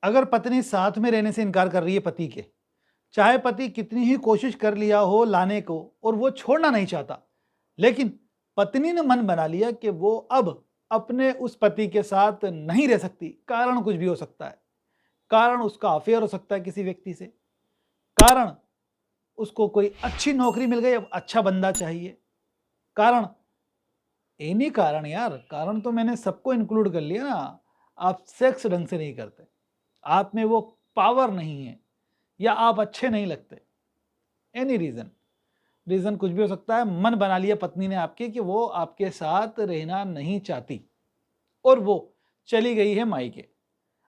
अगर पत्नी साथ में रहने से इनकार कर रही है पति के, चाहे पति कितनी ही कोशिश कर लिया हो लाने को और वो छोड़ना नहीं चाहता, लेकिन पत्नी ने मन बना लिया कि वो अब अपने उस पति के साथ नहीं रह सकती। कारण कुछ भी हो सकता है। कारण उसका अफेयर हो सकता है किसी व्यक्ति से, कारण उसको कोई अच्छी नौकरी मिल गई, अब अच्छा बंदा चाहिए, कारण एनी कारण यार, कारण तो मैंने सबको इंक्लूड कर लिया ना। आप सेक्स ढंग से नहीं करते, आप में वो पावर नहीं है, या आप अच्छे नहीं लगते, एनी रीज़न कुछ भी हो सकता है। मन बना लिया पत्नी ने आपके कि वो आपके साथ रहना नहीं चाहती और वो चली गई है मायके।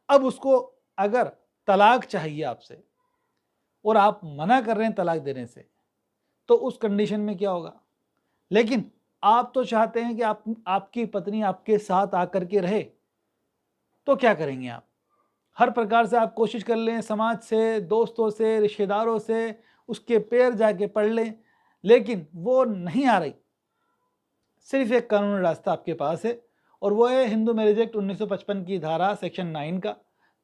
अब उसको अगर तलाक चाहिए आपसे और आप मना कर रहे हैं तलाक देने से, तो उस कंडीशन में क्या होगा? लेकिन आप तो चाहते हैं कि आपकी पत्नी आपके साथ आकर के रहे, तो क्या करेंगे आप? हर प्रकार से आप कोशिश कर लें, समाज से, दोस्तों से, रिश्तेदारों से उसके पैर जाके पढ़ लें, लेकिन वो नहीं आ रही। सिर्फ एक कानूनी रास्ता आपके पास है और वो है हिंदू मैरिज एक्ट 1955 की धारा सेक्शन 9 का,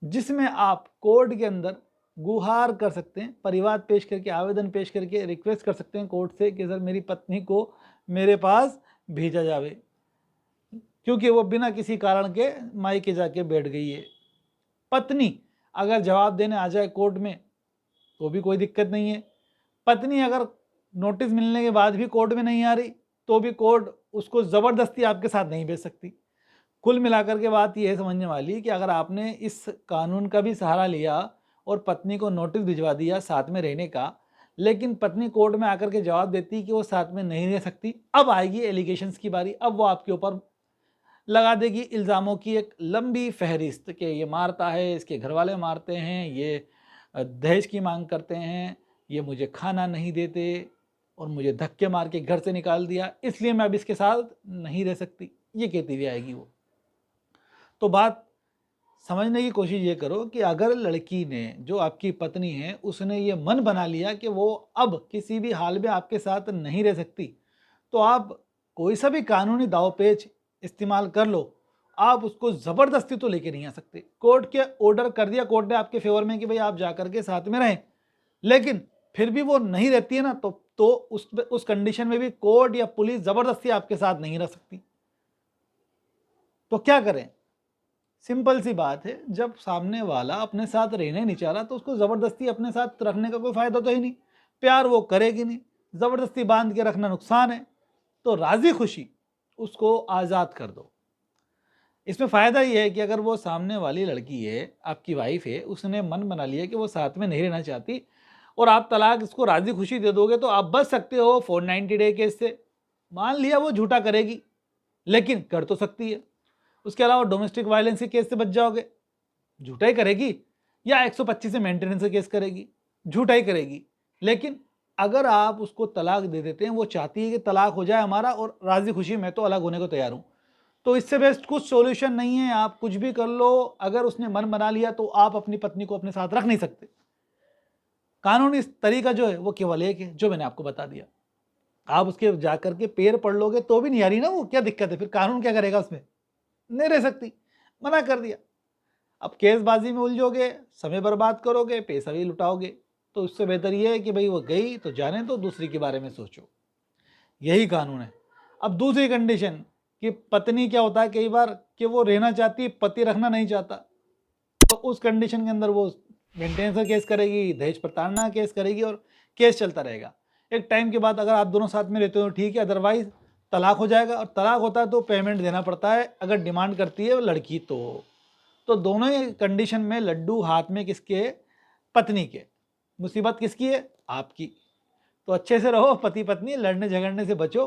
जिसमें आप कोर्ट के अंदर गुहार कर सकते हैं, परिवाद पेश करके, आवेदन पेश करके रिक्वेस्ट कर सकते हैं कोर्ट से कि सर मेरी पत्नी को मेरे पास भेजा जावे, क्योंकि वो बिना किसी कारण के मायके जाके बैठ गई है। पत्नी अगर जवाब देने आ जाए कोर्ट में तो भी कोई दिक्कत नहीं है। पत्नी अगर नोटिस मिलने के बाद भी कोर्ट में नहीं आ रही तो भी कोर्ट उसको ज़बरदस्ती आपके साथ नहीं भेज सकती। कुल मिलाकर के बात यह समझने वाली कि अगर आपने इस कानून का भी सहारा लिया और पत्नी को नोटिस भिजवा दिया साथ में रहने का, लेकिन पत्नी कोर्ट में आकर के जवाब देती कि वो साथ में नहीं रह सकती, अब आएगी एलिगेशंस की बारी। अब वो आपके ऊपर लगा देगी इल्ज़ामों की एक लंबी फहरिस्त कि ये मारता है, इसके घर वाले मारते हैं, ये दहेज की मांग करते हैं, ये मुझे खाना नहीं देते और मुझे धक्के मार के घर से निकाल दिया, इसलिए मैं अब इसके साथ नहीं रह सकती, ये कहती हुई आएगी वो। तो बात समझने की कोशिश ये करो कि अगर लड़की ने, जो आपकी पत्नी है, उसने ये मन बना लिया कि वो अब किसी भी हाल में आपके साथ नहीं रह सकती, तो आप कोई सा भी कानूनी दावपेच इस्तेमाल कर लो, आप उसको ज़बरदस्ती तो लेके नहीं आ सकते। कोर्ट के ऑर्डर कर दिया कोर्ट ने आपके फेवर में कि भाई आप जाकर के साथ में रहें, लेकिन फिर भी वो नहीं रहती है ना, तो उस कंडीशन में भी कोर्ट या पुलिस ज़बरदस्ती आपके साथ नहीं रह सकती। तो क्या करें? सिंपल सी बात है, जब सामने वाला अपने साथ रहने नहीं चाह रहा तो उसको ज़बरदस्ती अपने साथ रखने का कोई फ़ायदा तो ही नहीं, प्यार वो करेगी नहीं, ज़बरदस्ती बांध के रखना नुकसान है। तो राज़ी खुशी उसको आज़ाद कर दो। इसमें फ़ायदा ये है कि अगर वो सामने वाली लड़की है, आपकी वाइफ है, उसने मन बना लिया कि वो साथ में नहीं रहना चाहती और आप तलाक इसको राज़ी खुशी दे दोगे, तो आप बच सकते हो 490 डे केस से। मान लिया वो झूठा करेगी, लेकिन कर तो सकती है। उसके अलावा डोमेस्टिक वायलेंस के केस से बच जाओगे, झूठा ही करेगी, या 125 से मेंटेनेंस का केस करेगी, झूठा ही करेगी। लेकिन अगर आप उसको तलाक दे देते हैं, वो चाहती है कि तलाक हो जाए हमारा और राज़ी खुशी मैं तो अलग होने को तैयार हूँ, तो इससे बेस्ट कुछ सॉल्यूशन नहीं है। आप कुछ भी कर लो, अगर उसने मन बना लिया तो आप अपनी पत्नी को अपने साथ रख नहीं सकते। कानूनी तरीका जो है वो केवल एक है, जो मैंने आपको बता दिया। आप उसके जाकर के पैर पढ़ लोगे तो भी नहीं आ रही ना, वो क्या दिक्कत है? फिर कानून क्या करेगा उसमें? नहीं रह सकती, मना कर दिया। अब केसबाजी में उलझोगे, समय बर्बाद करोगे, पैसा भी लुटाओगे। तो उससे बेहतर ये है कि भाई वो गई तो जाने दो, दूसरी के बारे में सोचो। यही कानून है। अब दूसरी कंडीशन कि पत्नी क्या होता है कई बार कि वो रहना चाहती है, पति रखना नहीं चाहता, तो उस कंडीशन के अंदर वो मेंटेनेंस का केस करेगी, दहेज प्रताड़ना का केस करेगी और केस चलता रहेगा। एक टाइम के बाद अगर आप दोनों साथ में रहते हो ठीक है, अदरवाइज तलाक हो जाएगा। और तलाक होता है तो पेमेंट देना पड़ता है, अगर डिमांड करती है लड़की तो दोनों ही कंडीशन में लड्डू हाथ में किसके? पत्नी के। मुसीबत किसकी है? आपकी। तो अच्छे से रहो, पति पत्नी, लड़ने झगड़ने से बचो।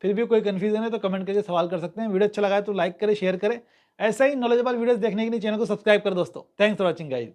फिर भी कोई कन्फ्यूजन है तो कमेंट करके सवाल कर सकते हैं। वीडियो अच्छा लगा है तो लाइक करें, शेयर करें। ऐसा ही नॉलेजेबल वीडियोस देखने के लिए चैनल को सब्सक्राइब करें दोस्तों। Thanks for watching guys.